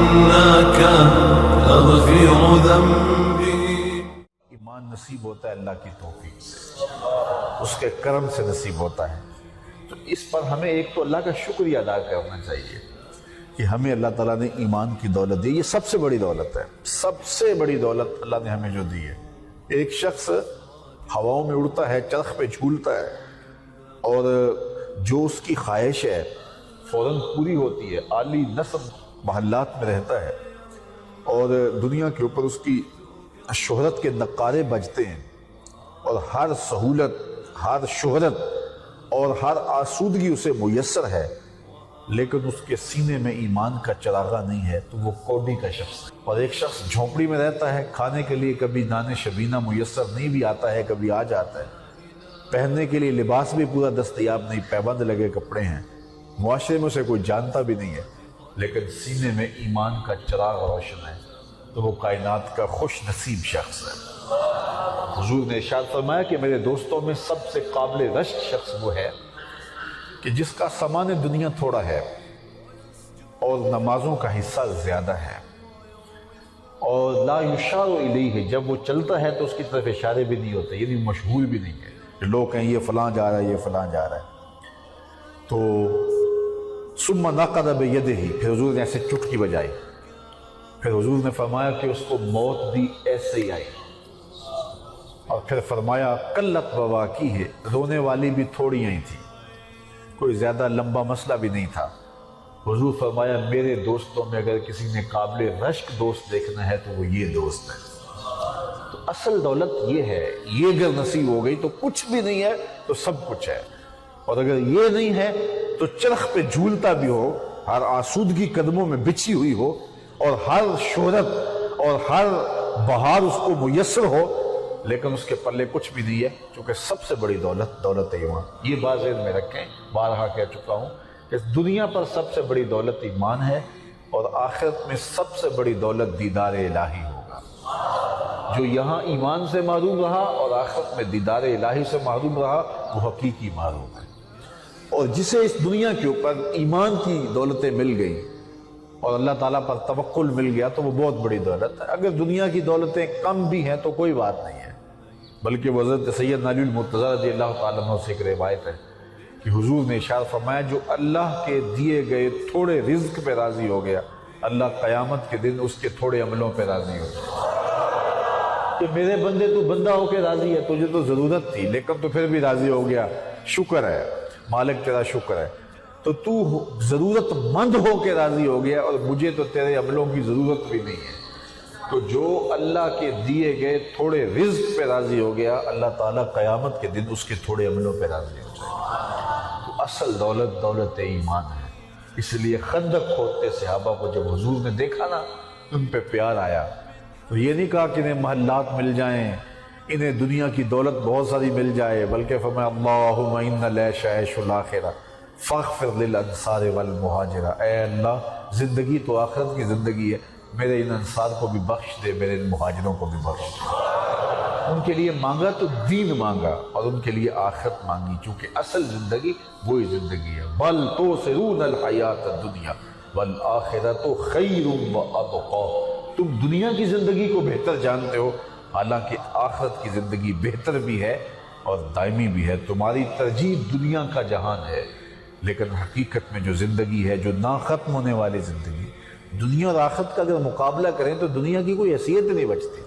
إنك تغفر ذنبي. ایمان نصیب ہوتا ہے اللہ کی توفیق سے، اس کے کرم سے نصیب ہوتا ہے. تو اس پر ہمیں ایک تو اللہ کا شکریہ ادا کرنا چاہیے کہ ہمیں اللہ تعالیٰ نے ایمان کی دولت دی. یہ سب سے بڑی دولت ہے، سب سے بڑی دولت اللہ نے ہمیں جو دی ہے. ایک شخص ہواؤں میں اڑتا ہے، چرخ پہ جھولتا ہے، اور جو اس کی خواہش ہے فوراً پوری ہوتی ہے، عالی نسب محلات میں رہتا ہے، اور دنیا کے اوپر اس کی شہرت کے نقارے بجتے ہیں، اور ہر سہولت، ہر شہرت اور ہر آسودگی اسے میسر ہے، لیکن اس کے سینے میں ایمان کا چراغا نہیں ہے، تو وہ کوڑی کا شخص ہے. اور ایک شخص جھونپڑی میں رہتا ہے، کھانے کے لیے کبھی نان شبینہ میسر نہیں بھی آتا ہے، کبھی آ جاتا ہے، پہننے کے لیے لباس بھی پورا دستیاب نہیں، پیبند لگے کپڑے ہیں، معاشرے میں اسے کوئی جانتا بھی نہیں ہے، لیکن سینے میں ایمان کا چراغ روشن ہے، تو وہ کائنات کا خوش نصیب شخص ہے. حضور نے ارشاد فرمایا کہ میرے دوستوں میں سب سے قابل رشک شخص وہ ہے کہ جس کا سامان دنیا تھوڑا ہے اور نمازوں کا حصہ زیادہ ہے، اور لا یشار الیہ، جب وہ چلتا ہے تو اس کی طرف اشارے بھی نہیں ہوتے، یعنی مشہور بھی نہیں ہے کہ لوگ کہیں یہ فلاں جا رہا ہے، یہ فلاں جا رہا ہے. تو ثم نقد بیدہ، پھر حضور نے ایسے چٹکی بجائی، پھر حضور نے فرمایا کہ اس کو موت بھی ایسے ہی آئی، اور پھر فرمایا قلت بواکی ہے، رونے والی بھی تھوڑی ہی تھی، کوئی زیادہ لمبا مسئلہ بھی نہیں تھا. حضور فرمایا میرے دوستوں میں اگر کسی نے قابل رشک دوست دیکھنا ہے تو وہ یہ دوست ہے. تو اصل دولت یہ ہے، یہ اگر نصیب ہو گئی تو کچھ بھی نہیں ہے تو سب کچھ ہے، اور اگر یہ نہیں ہے تو چرخ پہ جھولتا بھی ہو، ہر آسودگی قدموں میں بچھی ہوئی ہو، اور ہر شہرت اور ہر بہار اس کو میسر ہو، لیکن اس کے پلے کچھ بھی نہیں ہے، کیونکہ سب سے بڑی دولت دولت ایمان. یہ بات ذہن میں رکھیں، بارہا کہہ چکا ہوں کہ دنیا پر سب سے بڑی دولت ایمان ہے، اور آخرت میں سب سے بڑی دولت دیدار الہی ہوگا. جو یہاں ایمان سے محروم رہا اور آخرت میں دیدار الہی سے محروم رہا، وہ حقیقی محروم ہے. اور جسے اس دنیا کے اوپر ایمان کی دولتیں مل گئی اور اللہ تعالیٰ پر توکل مل گیا تو وہ بہت بڑی دولت ہے. اگر دنیا کی دولتیں کم بھی ہیں تو کوئی بات نہیں ہے، بلکہ وہ حضرت سیدنا علی المرتضی رضی اللہ تعالیٰ عنہ سے ایک روایت ہے کہ حضور نے ارشاد فرمایا جو اللہ کے دیے گئے تھوڑے رزق پہ راضی ہو گیا، اللہ قیامت کے دن اس کے تھوڑے عملوں پہ راضی ہو گیا. کہ میرے بندے تو بندہ ہو کے راضی ہے، تجھے تو ضرورت تھی لیکن تو پھر بھی راضی ہو گیا، شکر ہے مالک تیرا شکر ہے. تو ضرورت مند ہو کے راضی ہو گیا، اور مجھے تو تیرے عملوں کی ضرورت بھی نہیں ہے. تو جو اللہ کے دیے گئے تھوڑے رزق پہ راضی ہو گیا، اللہ تعالیٰ قیامت کے دن اس کے تھوڑے عملوں پہ راضی ہو جائے گا. تو اصل دولت دولت ایمان ہے. اس لیے خندق کھودتے صحابہ کو جب حضور نے دیکھا نا، ان پہ پیار آیا. تو یہ نہیں کہا کہ انہیں محلات مل جائیں، انہیں دنیا کی دولت بہت ساری مل جائے، بلکہ فرمایا اللہم ان العیش عیش الاخرہ فاغفر للانصار والمہاجرہ. اے اللہ، زندگی تو آخرت کی زندگی ہے، میرے ان انصار کو بھی بخش دے، میرے ان مہاجروں کو بھی بخش دے. ان کے لیے مانگا تو دین مانگا، اور ان کے لیے آخرت مانگی، چونکہ اصل زندگی وہی زندگی ہے. بل تؤثرون الحیات الدنیا والآخرۃ خیر وابقیٰ. تم دنیا کی زندگی کو بہتر جانتے ہو، حالانکہ آخرت کی زندگی بہتر بھی ہے اور دائمی بھی ہے. تمہاری ترجیح دنیا کا جہان ہے، لیکن حقیقت میں جو زندگی ہے، جو نہ ختم ہونے والی زندگی، دنیا اور آخرت کا اگر مقابلہ کریں تو دنیا کی کوئی حیثیت نہیں بچتی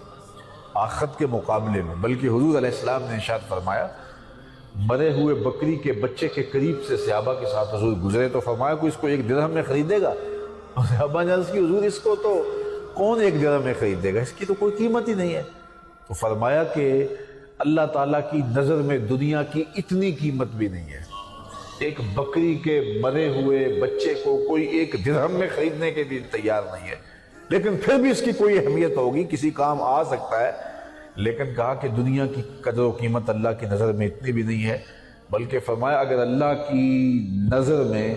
آخرت کے مقابلے میں. بلکہ حضور علیہ السلام نے ارشاد فرمایا، مرے ہوئے بکری کے بچے کے قریب سے صحابہ کے ساتھ حضور گزرے تو فرمایا کوئی اس کو 1 درہم میں خریدے گا؟ اور صحابہ نے عرض کی حضور اس کو تو کون 1 درہم میں خریدے گا، اس کی تو کوئی قیمت ہی نہیں ہے. تو فرمایا کہ اللہ تعالیٰ کی نظر میں دنیا کی اتنی قیمت بھی نہیں ہے. ایک بکری کے مرے ہوئے بچے کو کوئی 1 درہم میں خریدنے کے لیے تیار نہیں ہے، لیکن پھر بھی اس کی کوئی اہمیت ہوگی، کسی کام آ سکتا ہے. لیکن کہا کہ دنیا کی قدر و قیمت اللہ کی نظر میں اتنی بھی نہیں ہے. بلکہ فرمایا اگر اللہ کی نظر میں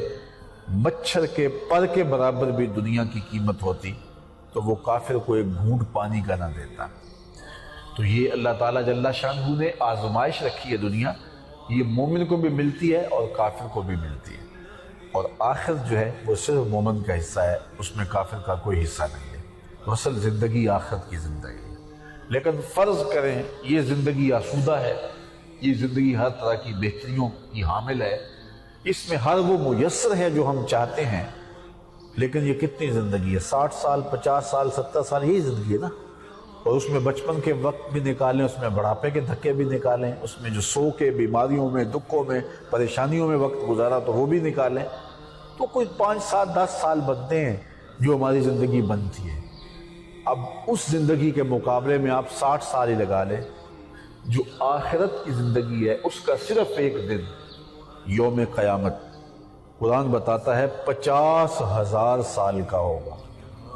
مچھر کے پر کے برابر بھی دنیا کی قیمت ہوتی تو وہ کافر کو 1 گھونٹ پانی کا نہ دیتا. تو یہ اللہ تعالیٰ جل شانہ نے آزمائش رکھی ہے دنیا، یہ مومن کو بھی ملتی ہے اور کافر کو بھی ملتی ہے. اور آخرت جو ہے وہ صرف مومن کا حصہ ہے، اس میں کافر کا کوئی حصہ نہیں ہے۔ تو اصل زندگی آخرت کی زندگی ہے۔ لیکن فرض کریں یہ زندگی آسودہ ہے، یہ زندگی ہر طرح کی بہتریوں کی حامل ہے، اس میں ہر وہ میسر ہے جو ہم چاہتے ہیں، لیکن یہ کتنی زندگی ہے؟ 60 سال، 50 سال، 70 سال، یہی زندگی ہے نا۔ اور اس میں بچپن کے وقت بھی نکالیں، اس میں بڑھاپے کے دھکے بھی نکالیں، اس میں جو سو کے بیماریوں میں، دکھوں میں، پریشانیوں میں وقت گزارا تو وہ بھی نکالیں، تو کوئی 5، 7، 10 سال بنتے ہیں جو ہماری زندگی بنتی ہے۔ اب اس زندگی کے مقابلے میں آپ 60 سال ہی لگا لیں، جو آخرت کی زندگی ہے اس کا صرف ایک دن یوم قیامت قرآن بتاتا ہے 50,000 سال کا ہوگا۔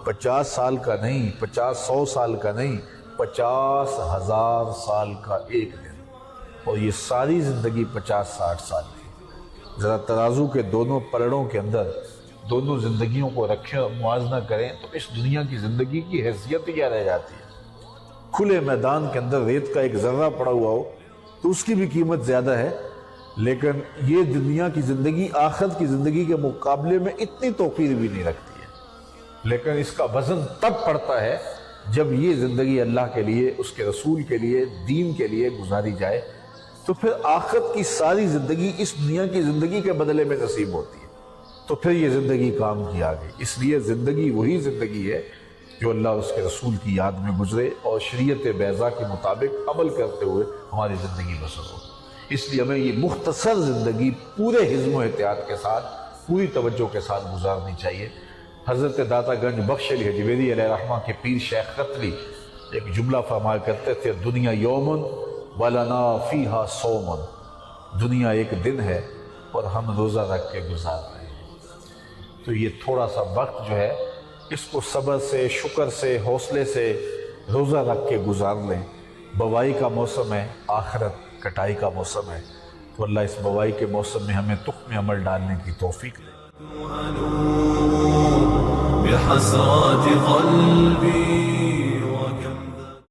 50 سال کا نہیں، 100 سال کا نہیں، 50,000 سال کا ایک دن، اور یہ ساری زندگی 50-60 سال کی۔ ذرا ترازو کے دونوں پلڑوں کے اندر دونوں زندگیوں کو رکھیں اور موازنہ کریں تو اس دنیا کی زندگی کی حیثیت کیا رہ جاتی ہے؟ کھلے میدان کے اندر ریت کا ایک ذرہ پڑا ہوا ہو تو اس کی بھی قیمت زیادہ ہے، لیکن یہ دنیا کی زندگی آخرت کی زندگی کے مقابلے میں اتنی توقیر بھی نہیں رکھتی ہے۔ لیکن اس کا وزن تب پڑتا ہے جب یہ زندگی اللہ کے لیے، اس کے رسول کے لیے، دین کے لیے گزاری جائے، تو پھر آخرت کی ساری زندگی اس دنیا کی زندگی کے بدلے میں نصیب ہوتی ہے، تو پھر یہ زندگی کام کی آ گئی۔ اس لیے زندگی وہی زندگی ہے جو اللہ اور اس کے رسول کی یاد میں گزرے اور شریعت بیضاء کے مطابق عمل کرتے ہوئے ہماری زندگی بسر ہو۔ اس لیے ہمیں یہ مختصر زندگی پورے حزم و احتیاط کے ساتھ، پوری توجہ کے ساتھ گزارنی چاہیے۔ حضرت داتا گنج بخش علی حجویری علیہ رحمہ کے پیر شیخ قتلی ایک جملہ فرمایا کرتے تھے، دنیا یومن ولنا فیہا صومن، دنیا ایک دن ہے اور ہم روزہ رکھ کے گزار رہے ہیں۔ تو یہ تھوڑا سا وقت جو ہے اس کو صبر سے، شکر سے، حوصلے سے روزہ رکھ کے گزار لیں۔ بوائی کا موسم ہے، آخرت کٹائی کا موسم ہے، تو اللہ اس بوائی کے موسم میں ہمیں تخم عمل ڈالنے کی توفیق دے۔ بحسرات قلبي